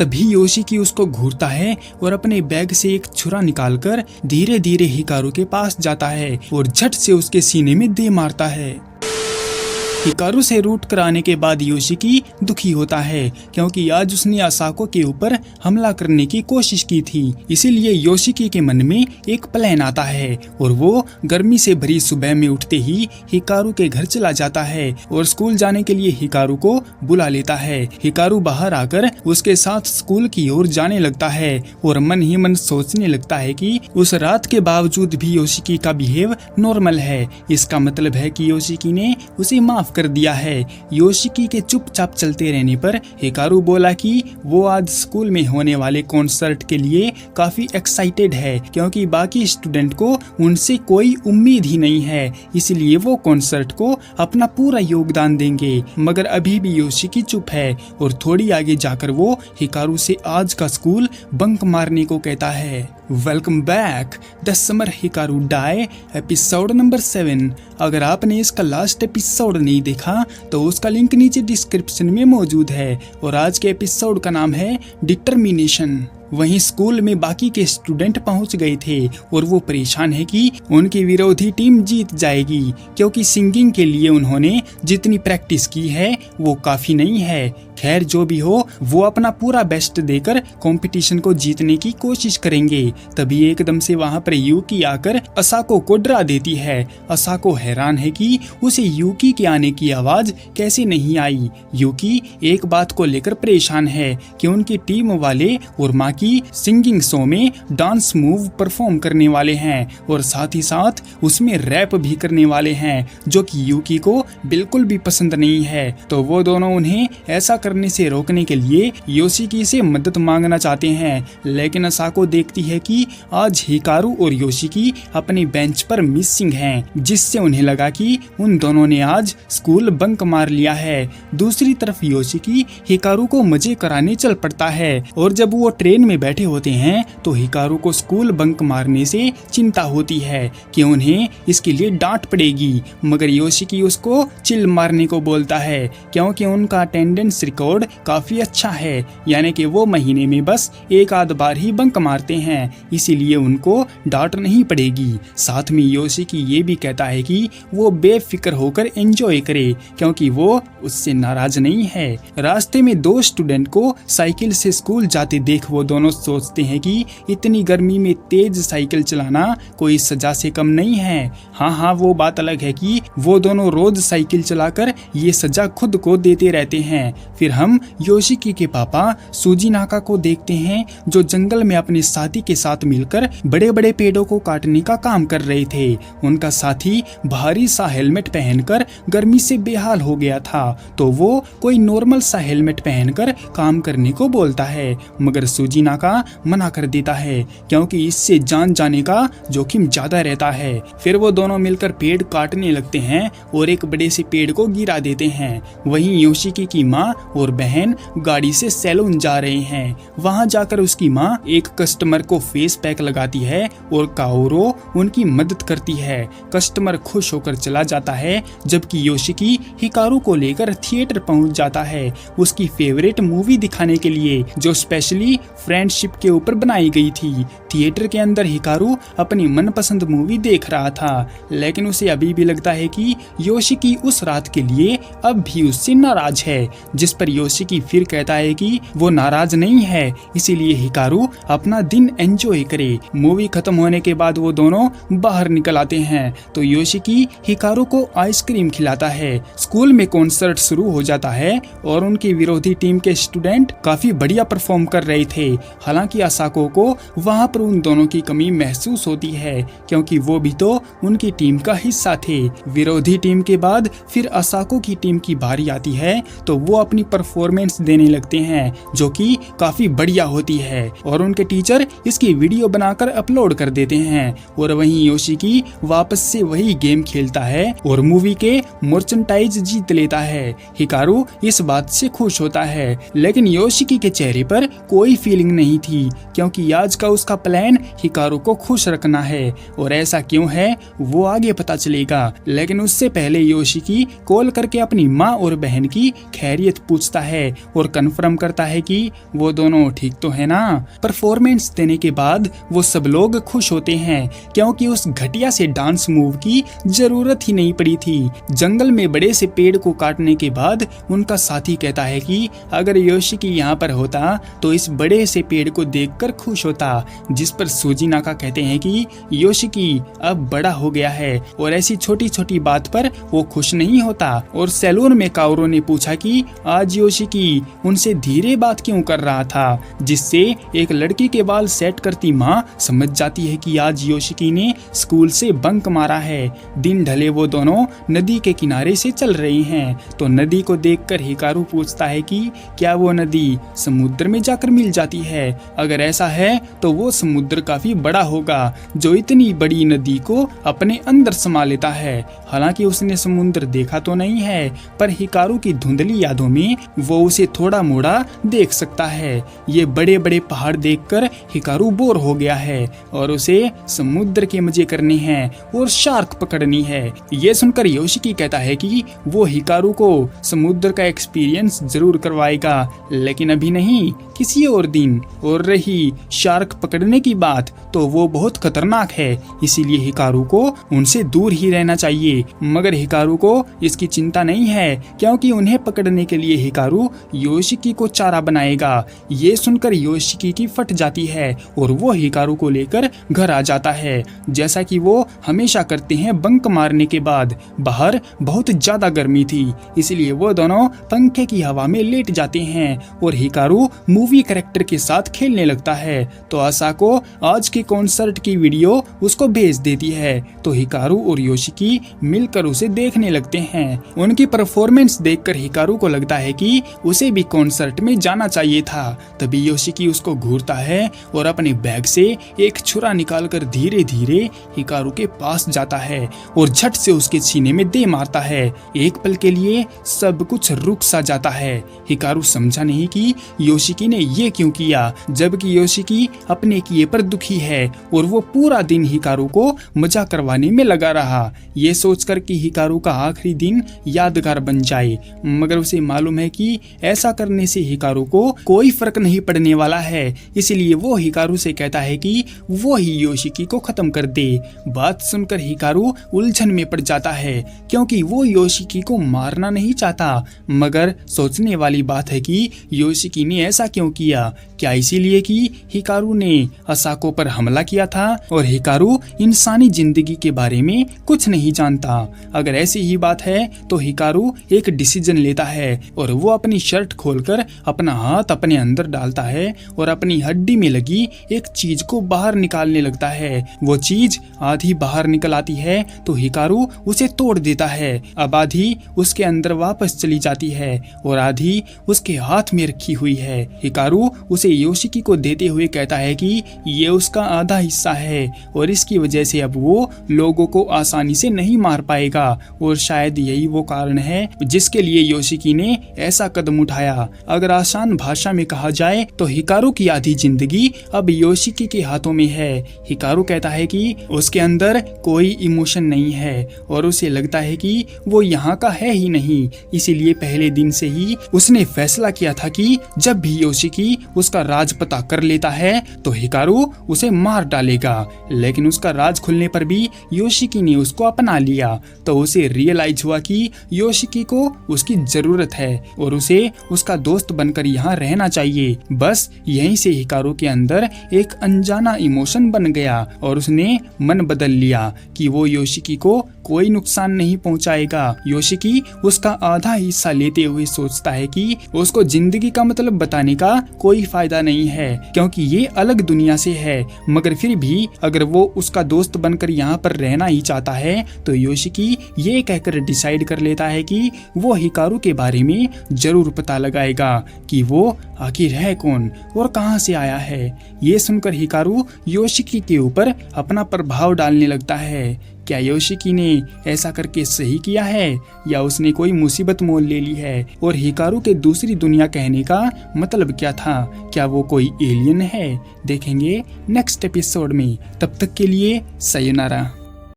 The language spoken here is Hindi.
तभी योशिकी उसको घूरता है और अपने बैग से एक छुरा निकालकर धीरे धीरे हिकारू के पास जाता है और झट से उसके सीने में दे मारता है। हिकारू से रूट कराने के बाद योशिकी दुखी होता है क्योंकि आज उसने असाको के ऊपर हमला करने की कोशिश की थी। इसीलिए योशिकी के मन में एक प्लान आता है और वो गर्मी से भरी सुबह में उठते ही हिकारू के घर चला जाता है और स्कूल जाने के लिए हिकारू को बुला लेता है। हिकारू बाहर आकर उसके साथ स्कूल की ओर जाने लगता है और मन ही मन सोचने लगता है कि उस रात के बावजूद भी योशिकी का बिहेव नॉर्मल है। इसका मतलब है कि योशिकी ने उसे माफ कर दिया है। योशिकी के चुपचाप चलते रहने पर हिकारू बोला कि वो आज स्कूल में होने वाले कॉन्सर्ट के लिए काफी एक्साइटेड है क्योंकि बाकी स्टूडेंट को उनसे कोई उम्मीद ही नहीं है, इसलिए वो कॉन्सर्ट को अपना पूरा योगदान देंगे। मगर अभी भी योशिकी चुप है और थोड़ी आगे जाकर वो हिकारू से आज का स्कूल बंक मारने को कहता है। Welcome back the summer Hikaru died episode number 7। अगर आपने इसका लास्ट एपिसोड नहीं देखा तो उसका लिंक नीचे डिस्क्रिप्शन में मौजूद है और आज के एपिसोड का नाम है डिटर्मिनेशन। वहीं स्कूल में बाकी के स्टूडेंट पहुंच गए थे और वो परेशान है कि उनकी विरोधी टीम जीत जाएगी क्योंकि सिंगिंग के लिए उन्होंने जितनी प्रैक्टिस की है वो काफी नहीं है। खैर जो भी हो, वो अपना पूरा बेस्ट देकर कंपटीशन को जीतने की कोशिश करेंगे। तभी एकदम से वहां पर यूकी आकर असाको को डरा देती है। असाको हैरान है कि उसे यूकी के आने की आवाज कैसे नहीं आई। यूकी एक बात को लेकर परेशान है कि उनकी टीम वाले और माँ की सिंगिंग शो में डांस मूव परफॉर्म करने वाले हैं और साथ ही साथ उसमें रैप भी करने वाले हैं, जो कि यूकी को बिल्कुल भी पसंद नहीं है। तो वो दोनों उन्हें ऐसा करने से रोकने के लिए योशिकी से मदद मांगना चाहते हैं। लेकिन असाको देखती है कि आज हिकारू और योशिकी अपनी बेंच पर मिसिंग हैं, जिससे उन्हें लगा कि उन दोनों ने आज स्कूल बंक मार लिया है। दूसरी तरफ योशिकी हिकारू को मजे कराने चल पड़ता है और जब वो ट्रेन में बैठे होते हैं तो हिकारू को स्कूल बंक मारने से चिंता होती है कि उन्हें इसके लिए डांट पड़ेगी। मगर योशिकी उसको चिल मारने को बोलता है क्योंकि उनका अटेंडेंस रिकॉर्ड काफी अच्छा है, यानी कि वो महीने में बस एक आध बार ही बंक मारते हैं, इसीलिए उनको डांट नहीं पड़ेगी। साथ में योशिकी ये भी कहता है कि वो बेफिक्र होकर एंजॉय करे क्योंकि वो उससे नाराज नहीं है। रास्ते में दो स्टूडेंट को साइकिल से स्कूल जाते देख वो दोनों सोचते हैं कि इतनी गर्मी में तेज साइकिल चलाना कोई सजा से कम नहीं है। हाँ, वो बात अलग है कि वो दोनों रोज साइकिल चलाकर ये सजा खुद को देते रहते हैं। फिर हम योशिकी के पापा सुजिनाका को देखते हैं जो जंगल में अपने साथी के साथ मिलकर बड़े बड़े पेड़ों को काटने का काम कर रहे थे। उनका साथी भारी सा हेलमेट पहनकर गर्मी से बेहाल हो गया था, तो वो कोई नॉर्मल सा हेलमेट पहनकर काम करने को बोलता है, मगर सुजिनाका मना कर देता है क्योंकि इससे जान जाने का जोखिम ज्यादा रहता है। फिर वो दोनों मिलकर पेड़ काटने लगते हैं और एक बड़े से पेड़ को गिरा देते हैं। वहीं योशिकी की माँ और बहन गाड़ी से सैलून जा रहे हैं। वहां जाकर उसकी माँ एक कस्टमर को फेस पैक लगाती है और काओरो उनकी मदद करती है। कस्टमर खुश होकर चला जाता है जबकि योशिकी हिकारू को लेकर थिएटर पहुंच जाता है उसकी फेवरेट मूवी दिखाने के लिए, जो स्पेशली फ्रेंडशिप के ऊपर बनाई गई थी। थिएटर के अंदर हिकारू अपनी मनपसंद मूवी देख रहा था, लेकिन उसे अभी भी लगता है कि योशिकी उस रात के लिए अब भी उससे नाराज है, जिस पर योशिकी फिर कहता है कि वो नाराज नहीं है, इसीलिए हिकारू अपना दिन एंजॉय करे। मूवी खत्म होने के बाद वो दोनों बाहर निकल आते हैं तो योशिकी हिकारू को आइसक्रीम खिलाता है। स्कूल में कॉन्सर्ट शुरू हो जाता है और उनकी विरोधी टीम के स्टूडेंट काफी बढ़िया परफॉर्म कर रहे थे। हालांकि असाको को वहां पर उन दोनों की कमी महसूस होती है क्योंकि वो भी तो उनकी टीम का हिस्सा थे। विरोधी टीम के बाद फिर असाको की टीम की बारी आती है तो वो अपनी परफॉर्मेंस देने लगते हैं जो कि काफी बढ़िया होती है और उनके टीचर इसकी वीडियो बनाकर अपलोड कर देते हैं। और वहीं योशिकी वापस से वही गेम खेलता है और मूवी के मर्चेंडाइज जीत लेता है। हिकारू इस बात से खुश होता है, लेकिन योशिकी के चेहरे पर कोई फीलिंग नहीं थी क्योंकि आज का उसका प्लान हिकारू को खुश रखना है और ऐसा क्यों है वो आगे पता चलेगा। लेकिन उससे पहले योशिकी कॉल करके अपनी माँ और बहन की खैरियत पूछ पूछता है और कंफर्म करता है कि वो दोनों ठीक तो है ना। परफॉर्मेंस देने के बाद वो सब लोग खुश होते हैं क्योंकि उस घटिया से डांस मूव की जरूरत ही नहीं पड़ी थी। जंगल में बड़े से पेड़ को काटने के बाद उनका साथी कहता है कि अगर योशिकी यहाँ पर होता तो इस बड़े से पेड़ को देखकर खुश होता, जिस पर सुजिनाका कहते हैं कि योशिकी अब बड़ा हो गया है और ऐसी छोटी छोटी बात पर वो खुश नहीं होता। और सैलून में काओरू ने पूछा कि आज योशिकी उनसे धीरे बात क्यों कर रहा था, जिससे एक लड़की के बाल सेट करती माँ समझ जाती है कि आज योशिकी ने स्कूल से बंक मारा है। दिन ढले वो दोनों नदी के किनारे से चल रहे हैं तो नदी को देखकर हिकारू पूछता है कि क्या वो नदी समुद्र में जाकर मिल जाती है। अगर ऐसा है तो वो समुद्र काफी बड़ा होगा जो इतनी बड़ी नदी को अपने अंदर समा लेता है। हालांकि उसने समुद्र देखा तो नहीं है पर हिकारू की धुंधली यादों में वो उसे थोड़ा मोड़ा देख सकता है। ये बड़े बड़े पहाड़ देखकर हिकारू बोर हो गया है और उसे समुद्र के मजे करने हैं और शार्क पकड़नी है। ये सुनकर योशिकी कहता है कि वो हिकारू को समुद्र का एक्सपीरियंस जरूर करवाएगा, लेकिन अभी नहीं, किसी और दिन। और रही शार्क पकड़ने की बात तो वो बहुत खतरनाक है, इसीलिए हिकारू को उनसे दूर ही रहना चाहिए। मगर हिकारू को इसकी चिंता नहीं है क्योंकि उन्हें पकड़ने के लिए हिकारू योशिकी को चारा बनाएगा। ये सुनकर योशिकी की फट जाती है और वो हिकारू को लेकर घर आ जाता है, जैसा कि वो हमेशा करते हैं बंक मारने के बाद। बाहर बहुत ज्यादा गर्मी थी इसलिए वो दोनों पंखे की हवा में लेट जाते हैं और हिकारू मूवी कैरेक्टर के साथ खेलने लगता है। तो असाको आज के कॉन्सर्ट की वीडियो उसको भेज देती है तो हिकारू और योशिकी मिलकर उसे देखने लगते हैं। उनकी परफॉर्मेंस देखकर हिकारू को लगता है कि उसे भी कॉन्सर्ट में जाना चाहिए था। तभी योशिकी उसको घूरता है और अपने बैग से एक छुरा निकालकर धीरे धीरे हिकारू के पास जाता है और झट से उसके सीने में दे मारता है। एक पल के लिए सब कुछ रुक सा जाता है। हिकारू समझा नहीं कि योशिकी ने ये क्यों किया, जबकि योशिकी अपने किए पर दुखी है और वो पूरा दिन हिकारू को मजा करवाने में लगा रहा, ये सोचकर कि हिकारू का आखिरी दिन यादगार बन जाए। मगर उसे मालूम है कि ऐसा करने से हिकारू को कोई फर्क नहीं पड़ने वाला है, इसलिए वो हिकारू से कहता है कि वो ही योशिकी को खत्म कर दे। बात सुनकर हिकारू उलझन में पड़ जाता है क्योंकि वो योशिकी को मारना नहीं चाहता। मगर सोचने वाली बात है कि योशिकी ने ऐसा क्यों किया, क्या इसीलिए कि हिकारू ने असाको पर हमला किया था और हिकारू इंसानी जिंदगी के बारे में कुछ नहीं जानता। अगर ऐसी ही बात है तो हिकारू एक डिसीजन लेता है और वो अपनी शर्ट खोलकर अपना हाथ अपने अंदर डालता है और अपनी हड्डी में लगी एक चीज को बाहर निकालने लगता है। वो चीज आधी बाहर निकल आती है तो हिकारू उसे तोड़ देता है। अब आधी उसके अंदर वापस चली जाती है और आधी उसके हाथ में रखी हुई है। हिकारू उसे योशिकी को देते हुए कहता है कि ये उसका आधा हिस्सा है और इसकी वजह से अब वो लोगों को आसानी से नहीं मार पाएगा और शायद यही वो कारण है जिसके लिए योशिकी ने ऐसा कदम उठाया। अगर आसान भाषा में कहा जाए तो हिकारू की आधी जिंदगी अब योशिकी के हाथों में है। हिकारू कहता है कि उसके अंदर कोई इमोशन नहीं है और उसे लगता है कि वो यहाँ का है ही नहीं, इसीलिए पहले दिन से ही उसने फैसला किया था कि जब भी योशिकी उसका राज पता कर लेता है तो हिकारू उसे मार डालेगा। लेकिन उसका राज खुलने पर भी योशिकी ने उसको अपना लिया तो उसे रियलाइज हुआ कि योशिकी को उसकी जरूरत है और उसे उसका दोस्त बनकर यहाँ रहना चाहिए। बस यहीं से हिकारू के अंदर एक अनजाना इमोशन बन गया और उसने मन बदल लिया कि वो योशिकी को कोई नुकसान नहीं पहुंचाएगा। योशिकी उसका आधा हिस्सा लेते हुए सोचता है कि उसको जिंदगी का मतलब बताने का कोई फायदा नहीं है क्योंकि ये अलग दुनिया से है। मगर फिर भी अगर वो उसका दोस्त बनकर यहाँ पर रहना ही चाहता है तो योशिकी ये कहकर डिसाइड कर लेता है कि वो हिकारू के बारे में जरूर पता लगाएगा कि वो आखिर है कौन और कहाँ से आया है। ये सुनकर हिकारू योशिकी के ऊपर अपना प्रभाव डालने लगता है। क्या योशिकी ने ऐसा करके सही किया है या उसने कोई मुसीबत मोल ले ली है? और हिकारू के दूसरी दुनिया कहने का मतलब क्या था? क्या वो कोई एलियन है? देखेंगे नेक्स्ट एपिसोड में। तब तक के लिए सायोनारा।